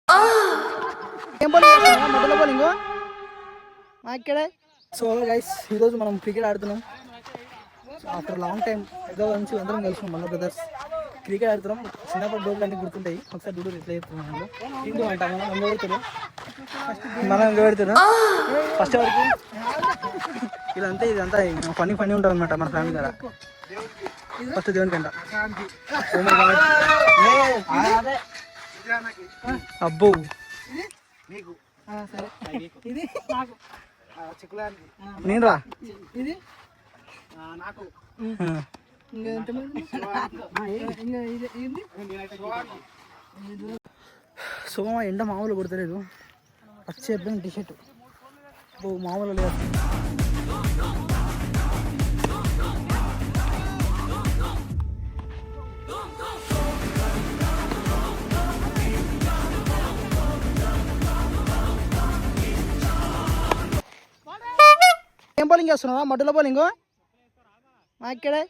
ఏం బౌలింగ్ మధ్యలో బౌలింగ్ ఇక్కడే. సో గైస్ ఈరోజు మనం క్రికెట్ ఆడుతున్నాం. ఆఫ్టర్ లాంగ్ టైం ఏదో నుంచి అందరం కలిసినాం. మళ్ళీ బ్రదర్స్ క్రికెట్ ఆడుతున్నాం. చిన్నప్పుడు డోర్లు అన్నీ గుర్తుంటాయి. ఒకసారి డూడు ఎట్లా చెప్తున్నాం ఇంకో అంట మనం పెడుతున్నాం ఫస్ట్ వరకు ఇదంతా ఫన్నీ ఉంటుంది అనమాట మన ఫ్యామిలీ ద్వారా. ఫస్ట్ దేవుని కంట అబ్బో నేను రా ఇది సో ఎండ మామూలు కొడతలేదు. వచ్చే టీషర్ట్ మామూలు లేదు. ఏం బౌలింగ్ చేస్తున్నావా మధ్యలో బౌలింగ్ ఇక్కడే.